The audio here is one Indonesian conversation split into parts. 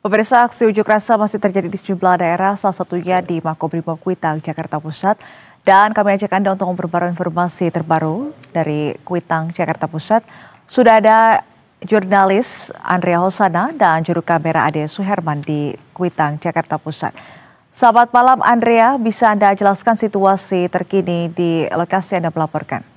Pemirsa, aksi unjuk rasa masih terjadi di sejumlah daerah, salah satunya di Makobrimob Kuitang, Jakarta Pusat. Dan kami ajak Anda untuk memperbarui informasi terbaru dari Kuitang, Jakarta Pusat. Sudah ada jurnalis Andrea Hosana dan juru kamera Ade Suherman di Kuitang, Jakarta Pusat. Selamat malam Andrea, bisa Anda jelaskan situasi terkini di lokasi Anda melaporkan?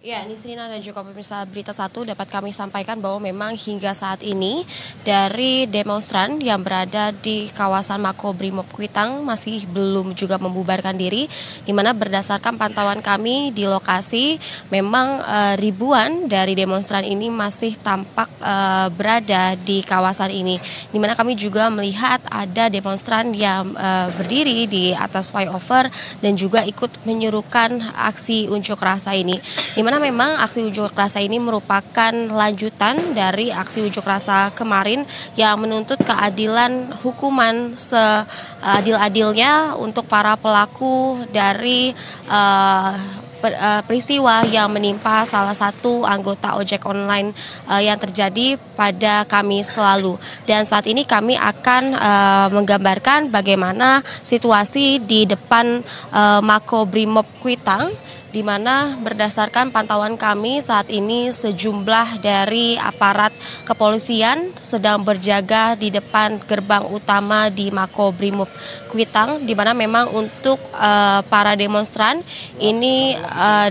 Ya, Nisrina dan juga pemirsa Berita Satu dapat kami sampaikan bahwa memang hingga saat ini dari demonstran yang berada di kawasan Makobrimob Kuitang masih belum juga membubarkan diri, di mana berdasarkan pantauan kami di lokasi memang ribuan dari demonstran ini masih tampak berada di kawasan ini, di mana kami juga melihat ada demonstran yang berdiri di atas flyover dan juga ikut menyuruhkan aksi unjuk rasa ini, di mana memang aksi unjuk rasa ini merupakan lanjutan dari aksi unjuk rasa kemarin yang menuntut keadilan hukuman seadil-adilnya untuk para pelaku dari peristiwa yang menimpa salah satu anggota ojek online yang terjadi pada Kamis lalu. Dan saat ini kami akan menggambarkan bagaimana situasi di depan Makobrimob Kuitang, di mana berdasarkan pantauan kami saat ini sejumlah dari aparat kepolisian sedang berjaga di depan gerbang utama di Makobrimob Kuitang, di mana memang untuk para demonstran ini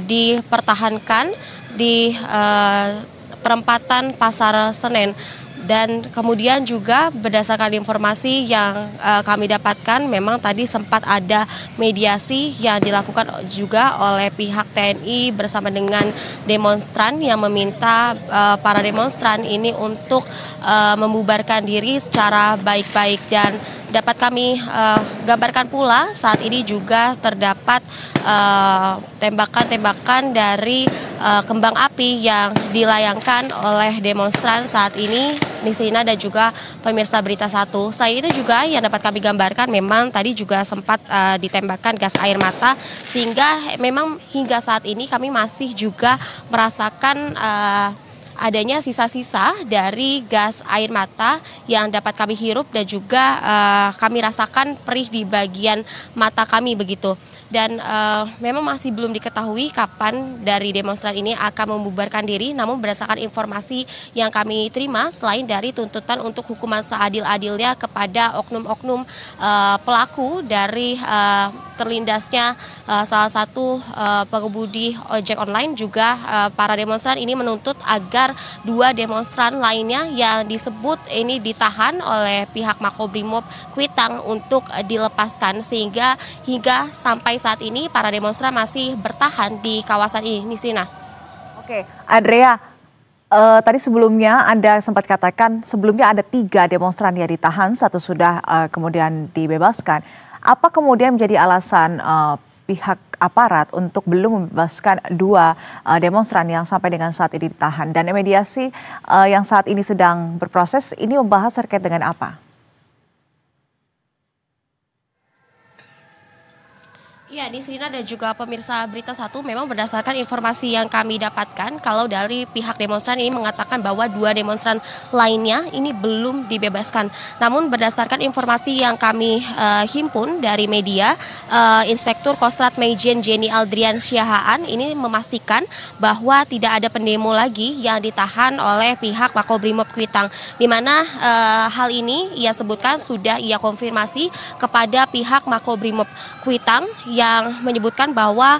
dipertahankan di perempatan Pasar Senen. Dan kemudian juga berdasarkan informasi yang kami dapatkan, memang tadi sempat ada mediasi yang dilakukan juga oleh pihak TNI bersama dengan demonstran yang meminta para demonstran ini untuk membubarkan diri secara baik-baik. Dan dapat kami gambarkan pula saat ini juga terdapat tembakan-tembakan dari kembang api yang dilayangkan oleh demonstran saat ini, Nisrina dan juga pemirsa Berita Satu. Selain itu juga yang dapat kami gambarkan memang tadi juga sempat ditembakkan gas air mata, sehingga memang hingga saat ini kami masih juga merasakan adanya sisa-sisa dari gas air mata yang dapat kami hirup dan juga kami rasakan perih di bagian mata kami begitu. Dan memang masih belum diketahui kapan dari demonstran ini akan membubarkan diri, namun berdasarkan informasi yang kami terima, selain dari tuntutan untuk hukuman seadil-adilnya kepada oknum-oknum pelaku dari terlindasnya salah satu pengemudi ojek online, juga para demonstran ini menuntut agar dua demonstran lainnya yang disebut ini ditahan oleh pihak Makobrimob Kuitang untuk dilepaskan, sehingga hingga sampai saat ini para demonstran masih bertahan di kawasan ini, Nisrina. Oke, Andrea, tadi sebelumnya Anda sempat katakan sebelumnya ada 3 demonstran yang ditahan, 1 sudah kemudian dibebaskan. Apa kemudian menjadi alasan pihak aparat untuk belum membebaskan 2 demonstran yang sampai dengan saat ini ditahan? Dan mediasi yang saat ini sedang berproses ini membahas terkait dengan apa? Ya, Nisrina dan juga pemirsa Berita Satu, memang berdasarkan informasi yang kami dapatkan, kalau dari pihak demonstran ini mengatakan bahwa 2 demonstran lainnya ini belum dibebaskan. Namun berdasarkan informasi yang kami himpun dari media, Inspektur Kostrat Maijen Jenny Aldrian Syahaan ini memastikan bahwa tidak ada pendemo lagi yang ditahan oleh pihak Makobrimob Kuitang, di mana hal ini ia sebutkan sudah ia konfirmasi kepada pihak Makobrimob Kuitang yang menyebutkan bahwa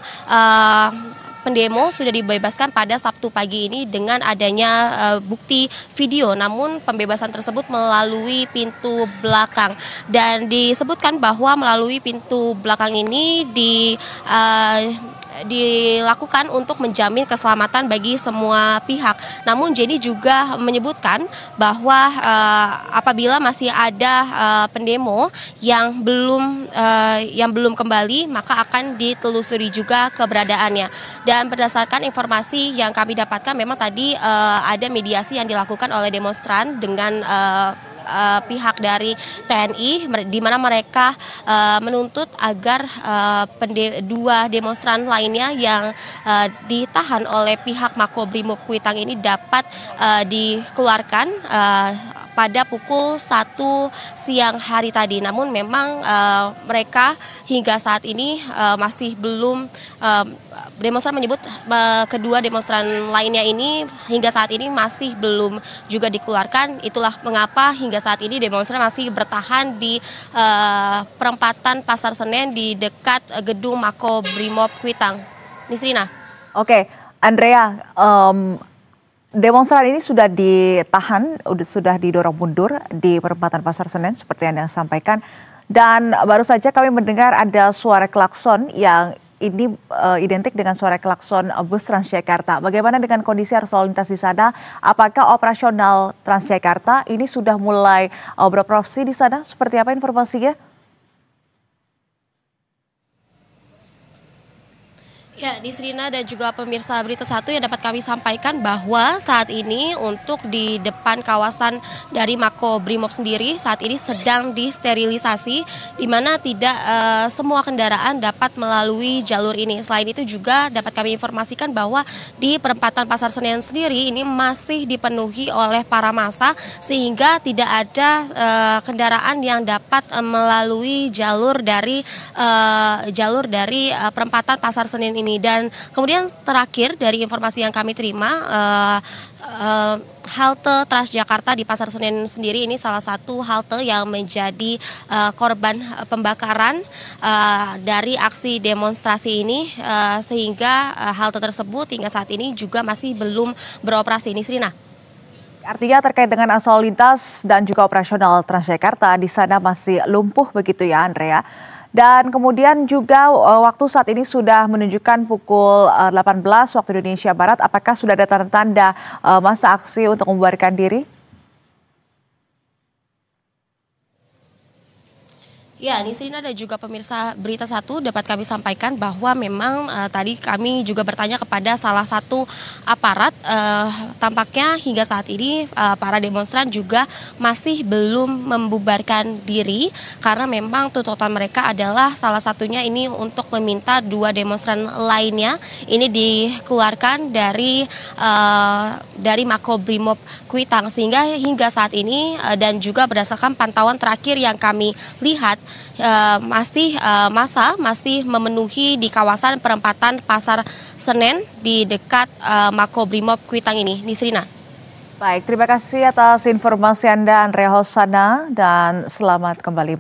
pendemo sudah dibebaskan pada Sabtu pagi ini dengan adanya bukti video, namun pembebasan tersebut melalui pintu belakang, dan disebutkan bahwa melalui pintu belakang ini dilakukan untuk menjamin keselamatan bagi semua pihak. Namun Jenny juga menyebutkan bahwa apabila masih ada pendemo yang belum kembali, maka akan ditelusuri juga keberadaannya. Dan berdasarkan informasi yang kami dapatkan, memang tadi ada mediasi yang dilakukan oleh demonstran dengan pihak dari TNI, di mana mereka menuntut agar dua demonstran lainnya yang ditahan oleh pihak Makobrimob Kuitang ini dapat dikeluarkan pada pukul 1 siang hari tadi. Namun memang mereka hingga saat ini masih belum, demonstran menyebut kedua demonstran lainnya ini hingga saat ini masih belum juga dikeluarkan. Itulah mengapa hingga saat ini demonstran masih bertahan di perempatan Pasar Senen di dekat gedung Makobrimob Kuitang. Nisrina. Oke, Andrea, demonstran ini sudah ditahan, sudah didorong mundur di perempatan Pasar Senen seperti yang Anda sampaikan. Dan baru saja kami mendengar ada suara klakson yang ini identik dengan suara klakson bus Transjakarta. Bagaimana dengan kondisi arus lalu lintas di sana? Apakah operasional Transjakarta ini sudah mulai beroperasi di sana? Seperti apa informasinya? Ya, Nisrina dan juga pemirsa Berita Satu yang dapat kami sampaikan bahwa saat ini untuk di depan kawasan dari Makobrimob sendiri saat ini sedang disterilisasi, di mana tidak semua kendaraan dapat melalui jalur ini. Selain itu juga dapat kami informasikan bahwa di perempatan Pasar Senen sendiri ini masih dipenuhi oleh para massa sehingga tidak ada kendaraan yang dapat melalui jalur dari perempatan Pasar Senen ini. Dan kemudian terakhir dari informasi yang kami terima, halte Transjakarta di Pasar Senen sendiri ini salah satu halte yang menjadi korban pembakaran dari aksi demonstrasi ini, sehingga halte tersebut hingga saat ini juga masih belum beroperasi. Nisrina. Artinya terkait dengan arus lalu lintas dan juga operasional Transjakarta di sana masih lumpuh begitu ya, Andrea. Dan kemudian juga waktu saat ini sudah menunjukkan pukul 18 waktu Indonesia Barat. Apakah sudah ada tanda-tanda masa aksi untuk membubarkan diri? Ya, Nisrina dan juga pemirsa Berita Satu dapat kami sampaikan bahwa memang tadi kami juga bertanya kepada salah satu aparat, tampaknya hingga saat ini para demonstran juga masih belum membubarkan diri karena memang tuntutan mereka adalah salah satunya ini untuk meminta dua demonstran lainnya ini dikeluarkan dari Makobrimob Kuitang, sehingga hingga saat ini dan juga berdasarkan pantauan terakhir yang kami lihat, massa masih memenuhi di kawasan perempatan Pasar Senen di dekat Makobrimob Kuitang ini. Nisrina. Baik, terima kasih atas informasi Anda, Andrea Hosana, dan selamat kembali